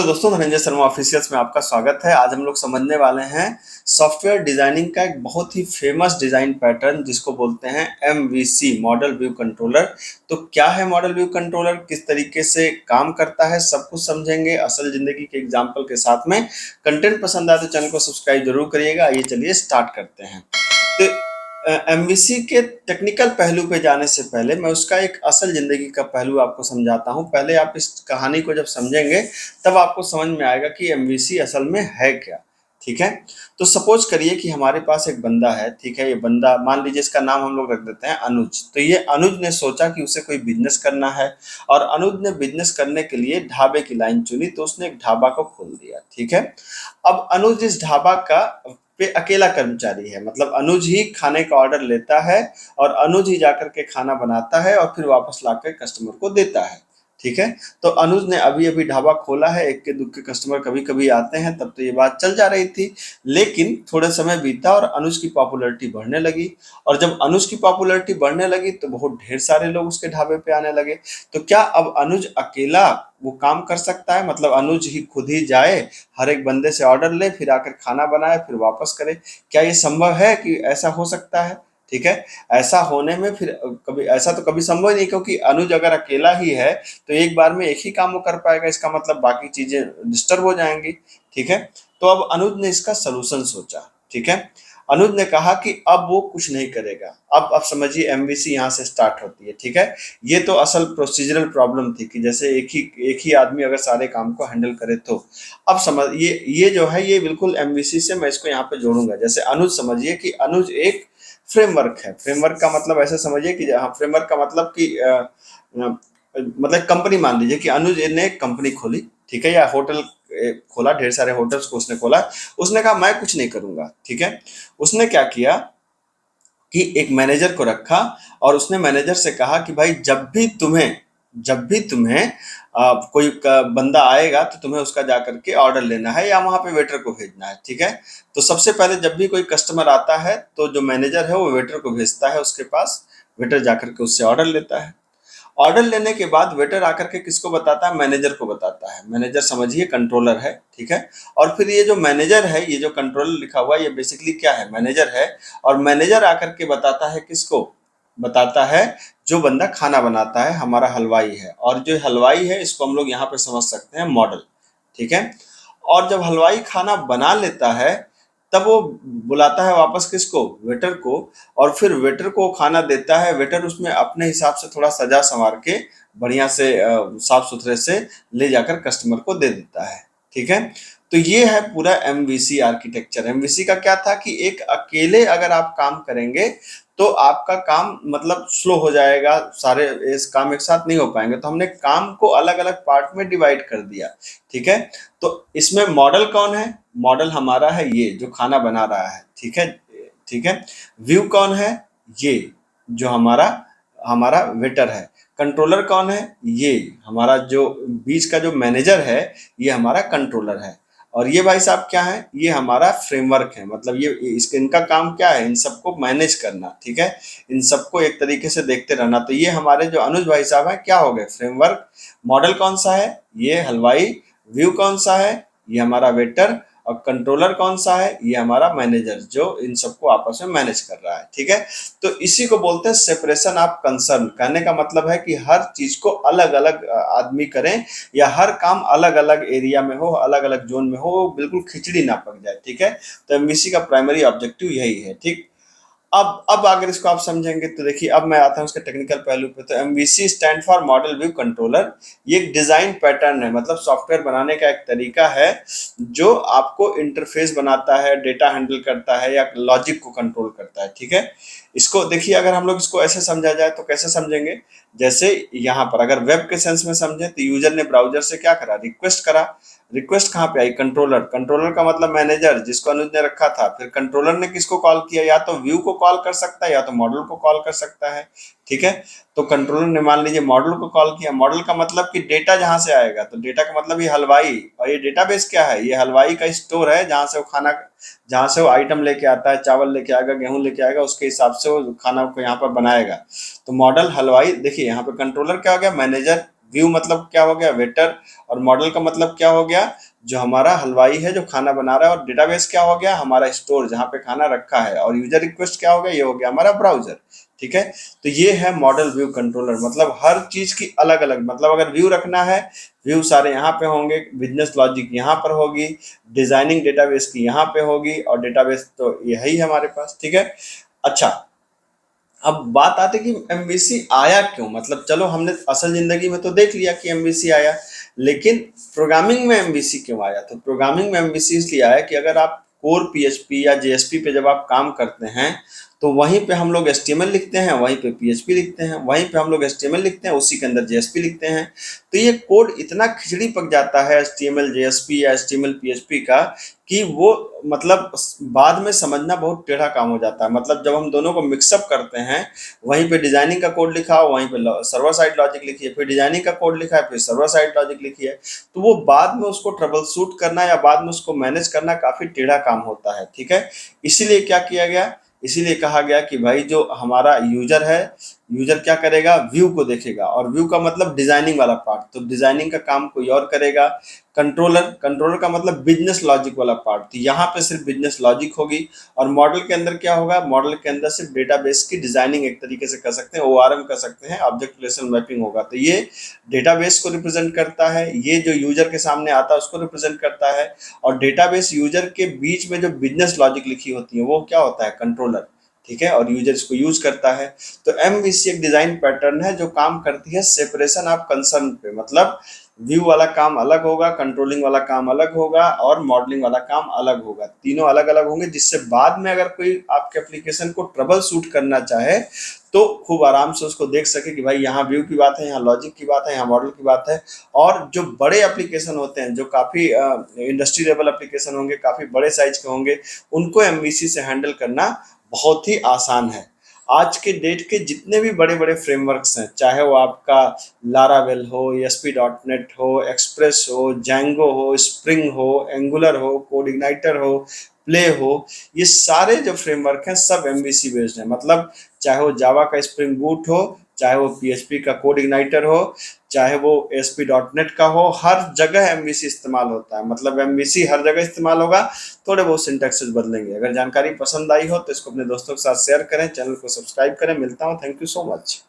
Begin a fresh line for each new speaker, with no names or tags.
दोस्तों, धनंजय शर्मा ऑफिशियल्स में आपका स्वागत है। आज हम लोग समझने वाले हैं सॉफ्टवेयर डिजाइनिंग का एक बहुत ही फेमस डिजाइन पैटर्न जिसको बोलते हैं एमवीसी, मॉडल व्यू कंट्रोलर। तो क्या है मॉडल व्यू कंट्रोलर, किस तरीके से काम करता है, सब कुछ समझेंगे असल जिंदगी के एग्जाम्पल के साथ में। कंटेंट पसंद आए तो चैनल को सब्सक्राइब जरूर करिएगा। आइए चलिए स्टार्ट करते हैं। तो एमवीसी के टेक्निकल पहलू पे जाने से पहले मैं उसका एक असल जिंदगी का पहलू आपको समझाता हूँ। पहले आप इस कहानी को जब समझेंगे तब आपको समझ में आएगा कि एमवीसी असल में है क्या। ठीक है, तो सपोज करिए कि हमारे पास एक बंदा है। ठीक है, ये बंदा मान लीजिए इसका नाम हम लोग रख देते हैं अनुज। तो ये अनुज ने सोचा कि उसे कोई बिजनेस करना है और अनुज ने बिजनेस करने के लिए ढाबे की लाइन चुनी, तो उसने एक ढाबा को खोल दिया। ठीक है, अब अनुज इस ढाबा का पे अकेला कर्मचारी है, मतलब अनुज ही खाने का ऑर्डर लेता है और अनुज ही जाकर के खाना बनाता है और फिर वापस लाकर कस्टमर को देता है। ठीक है, तो अनुज ने अभी अभी ढाबा खोला है, एक के दुख के कस्टमर कभी कभी आते हैं, तब तो ये बात चल जा रही थी। लेकिन थोड़े समय बीता और अनुज की पॉपुलैरिटी बढ़ने लगी, और जब अनुज की पॉपुलैरिटी बढ़ने लगी तो बहुत ढेर सारे लोग उसके ढाबे पे आने लगे। तो क्या अब अनुज अकेला वो काम कर सकता है? मतलब अनुज ही खुद ही जाए, हर एक बंदे से ऑर्डर ले, फिर आकर खाना बनाए, फिर वापस करे? क्या ये संभव है कि ऐसा हो सकता है? ठीक है, ऐसा होने में फिर कभी ऐसा तो कभी संभव ही नहीं, क्योंकि अनुज अगर अकेला ही है तो एक बार में एक ही काम वो कर पाएगा, इसका मतलब बाकी चीजें डिस्टर्ब हो जाएंगी। ठीक है, तो अब अनुज ने इसका सलूशन सोचा। ठीक है, अनुज ने कहा कि अब वो कुछ नहीं करेगा। अब समझिए एमवीसी यहाँ से स्टार्ट होती है। ठीक है, ये तो असल प्रोसीजरल प्रॉब्लम थी कि जैसे एक ही आदमी अगर सारे काम को हैंडल करे तो। अब समझ ये जो है ये बिल्कुल एमवीसी से मैं इसको यहाँ पे जोड़ूंगा। जैसे अनुज, समझिए कि अनुज एक फ्रेमवर्क है। फ्रेमवर्क का मतलब ऐसे समझिए कि फ्रेमवर्क का मतलब कि मतलब कंपनी, मान लीजिए कि अनुज ने एक कंपनी खोली। ठीक है, या होटल खोला, ढेर सारे होटल्स को उसने खोला। उसने कहा मैं कुछ नहीं करूंगा। ठीक है, उसने क्या किया कि एक मैनेजर को रखा और उसने मैनेजर से कहा कि भाई जब भी तुम्हें कोई बंदा आएगा तो तुम्हें उसका जा करके ऑर्डर लेना है या वहां पे वेटर को भेजना है। ठीक है, तो सबसे पहले जब भी कोई कस्टमर आता है तो जो मैनेजर है वो वेटर को भेजता है उसके पास। वेटर जाकर के उससे ऑर्डर लेता है। ऑर्डर लेने के बाद वेटर आकर के किसको बताता है? मैनेजर को बताता है। मैनेजर समझिए कंट्रोलर है। ठीक है, और फिर ये जो मैनेजर है, ये जो कंट्रोलर लिखा हुआ है, ये बेसिकली क्या है? मैनेजर है। और मैनेजर आकर के बताता है किसको? बताता है जो बंदा खाना बनाता है, हमारा हलवाई है। और जो हलवाई है इसको हम लोग यहाँ पे समझ सकते हैं मॉडल। ठीक है, और जब हलवाई खाना बना लेता है तब वो बुलाता है वापस किसको? वेटर को। और फिर वेटर को खाना देता है। वेटर उसमें अपने हिसाब से थोड़ा सजा संवार के बढ़िया से साफ सुथरे से ले जाकर कस्टमर को दे देता है। ठीक है, तो ये है पूरा एमवीसी आर्किटेक्चर। एमवीसी का क्या था कि एक अकेले अगर आप काम करेंगे तो आपका काम मतलब स्लो हो जाएगा, सारे इस काम एक साथ नहीं हो पाएंगे। तो हमने काम को अलग अलग पार्ट में डिवाइड कर दिया। ठीक है, तो इसमें मॉडल कौन है? मॉडल हमारा है ये जो खाना बना रहा है। ठीक है, ठीक है। व्यू कौन है? ये जो हमारा हमारा वेटर है। कंट्रोलर कौन है? ये हमारा जो बीच का जो मैनेजर है, ये हमारा कंट्रोलर है। और ये भाई साहब क्या है? ये हमारा फ्रेमवर्क है। मतलब ये इनका काम क्या है? इन सबको मैनेज करना। ठीक है, इन सबको एक तरीके से देखते रहना। तो ये हमारे जो अनुज भाई साहब है क्या हो गए? फ्रेमवर्क। मॉडल कौन सा है? ये हलवाई। व्यू कौन सा है? ये हमारा वेटर। और कंट्रोलर कौन सा है? ये हमारा मैनेजर जो इन सबको आपस में मैनेज कर रहा है। ठीक है, तो इसी को बोलते हैं सेपरेशन ऑफ कंसर्न। कहने का मतलब है कि हर चीज को अलग अलग आदमी करें, या हर काम अलग अलग एरिया में हो, अलग अलग जोन में हो, बिल्कुल खिचड़ी ना पक जाए। ठीक है, तो एमवीसी का प्राइमरी ऑब्जेक्टिव यही है। ठीक, अब अगर इसको आप समझेंगे तो देखिए, अब मैं आता हूँ इसके टेक्निकल पहलू पे। तो MVC stand for model view controller. ये एक डिजाइन पैटर्न है, मतलब सॉफ्टवेयर बनाने का एक तरीका है जो आपको इंटरफेस बनाता है, डेटा हैंडल करता है, या लॉजिक को कंट्रोल करता है। ठीक है, इसको देखिए, अगर हम लोग इसको ऐसे समझा जाए तो कैसे समझेंगे? जैसे यहाँ पर अगर वेब के सेंस में समझे तो यूजर ने ब्राउजर से क्या करा? रिक्वेस्ट करा। रिक्वेस्ट कहाँ पे आई? कंट्रोलर। कंट्रोलर का मतलब मैनेजर जिसको अनुज ने रखा था। फिर कंट्रोलर ने किसको कॉल किया? या तो व्यू को कॉल कर सकता है या तो मॉडल को कॉल कर सकता है। ठीक है, तो कंट्रोलर ने मान लीजिए मॉडल को कॉल किया। मॉडल का मतलब कि डेटा जहां से आएगा, तो डेटा का मतलब ये हलवाई। और ये डेटाबेस क्या है? ये हलवाई का स्टोर है जहां से वो खाना, जहां से वो आइटम लेके आता है, चावल लेके आएगा, गेहूं लेके आएगा, उसके हिसाब से वो खाना को यहाँ पर बनाएगा। तो मॉडल हलवाई। देखिए यहाँ पे कंट्रोलर क्या हो गया? मैनेजर। व्यू मतलब क्या हो गया, वेटर, और मॉडल का मतलब क्या हो गया, जो हमारा हलवाई है जो खाना बना रहा है, और डेटाबेस क्या हो गया, हमारा स्टोर जहाँ पे खाना रखा है, और यूजर रिक्वेस्ट क्या हो गया, ये हो गया हमारा ब्राउजर। ठीक है, तो ये है मॉडल व्यू कंट्रोलर, मतलब हर चीज की अलग अलग, मतलब अगर व्यू रखना है, व्यू सारे यहाँ पे होंगे, बिजनेस लॉजिक यहाँ पर होगी, डिजाइनिंग डेटाबेस की यहाँ पे होगी, और डेटाबेस तो यही है हमारे पास। ठीक है, अच्छा, अब बात आती है कि एमवीसी आया क्यों, मतलब चलो हमने असल जिंदगी में तो देख लिया कि एमवीसी आया, लेकिन प्रोग्रामिंग में एमवीसी क्यों आया, तो प्रोग्रामिंग में एमवीसी इसलिए आया कि अगर आप कोर पीएचपी या जेएसपी पे जब आप काम करते हैं, तो वहीं पे हम लोग एचटीएमएल लिखते हैं, वहीं पे पीएचपी लिखते हैं, वहीं पे हम लोग एचटीएमएल लिखते हैं, उसी के अंदर जेएसपी लिखते हैं। तो ये कोड इतना खिचड़ी पक जाता है एचटीएमएल जेएसपी या एचटीएमएल पीएचपी का, कि वो मतलब बाद में समझना बहुत टेढ़ा काम हो जाता है। मतलब जब हम दोनों को मिक्सअप करते हैं, वहीं पे डिजाइनिंग का कोड लिखा हो, वहीं पे सर्वर साइड लॉजिक लिखी है, फिर डिजाइनिंग का कोड लिखा है, फिर सर्वर साइड लॉजिक लिखी है, तो वो बाद में उसको ट्रबल शूट करना या बाद में उसको मैनेज करना काफी टेढ़ा काम होता है। ठीक है, इसीलिए क्या किया गया, इसीलिए कहा गया कि भाई जो हमारा यूजर है, यूजर क्या करेगा, व्यू को देखेगा, और व्यू का मतलब डिजाइनिंग वाला पार्ट, तो डिजाइनिंग का काम कोई और करेगा। कंट्रोलर, कंट्रोलर का मतलब बिजनेस लॉजिक वाला पार्ट, तो यहाँ पे सिर्फ बिजनेस लॉजिक होगी। और मॉडल के अंदर क्या होगा, मॉडल के अंदर सिर्फ डेटाबेस की डिजाइनिंग एक तरीके से कर सकते हैं, ओआरएम कर सकते हैं, ऑब्जेक्ट रिलेशन मैपिंग होगा। तो ये डेटाबेस को रिप्रेजेंट करता है, ये जो यूजर के सामने आता है उसको रिप्रेजेंट करता है, और डेटाबेस यूजर के बीच में जो बिजनेस लॉजिक लिखी होती है वो क्या होता है, कंट्रोलर। ठीक है, और यूजर इसको यूज करता है। तो एमवीसी एक डिजाइन पैटर्न है जो काम करती है सेपरेशन ऑफ कंसर्न पे, मतलब व्यू वाला काम अलग होगा, कंट्रोलिंग वाला काम अलग होगा, और मॉडलिंग वाला काम अलग होगा, तीनों अलग अलग होंगे, जिससे बाद में अगर कोई आपके एप्लीकेशन को ट्रबल शूट करना चाहे तो खूब आराम से उसको देख सके कि भाई यहाँ व्यू की बात है, यहाँ लॉजिक की बात है, यहाँ मॉडल की बात है। और जो बड़े एप्लीकेशन होते हैं, जो काफ़ी इंडस्ट्री लेवल एप्लीकेशन होंगे, काफ़ी बड़े साइज के होंगे, उनको एमवीसी से हैंडल करना बहुत ही आसान है। आज के डेट के जितने भी बड़े बड़े फ्रेमवर्क्स हैं, चाहे वो आपका लारावेल हो, एसपी डॉट नेट हो, एक्सप्रेस हो, जैंगो हो, स्प्रिंग हो, एंगुलर हो, कोड इग्नाइटर हो, प्ले हो, ये सारे जो फ्रेमवर्क हैं सब एमवीसी बेस्ड हैं। मतलब चाहे वो जावा का स्प्रिंग बूट हो, चाहे वो पीएचपी का कोड इग्नाइटर हो, चाहे वो एसपी डॉट नेट का हो, हर जगह एमवीसी इस्तेमाल होता है। मतलब एमवीसी हर जगह इस्तेमाल होगा, थोड़े बहुत सिंटैक्सेस बदलेंगे। अगर जानकारी पसंद आई हो तो इसको अपने दोस्तों के साथ शेयर करें, चैनल को सब्सक्राइब करें। मिलता हूँ, थैंक यू सो मच।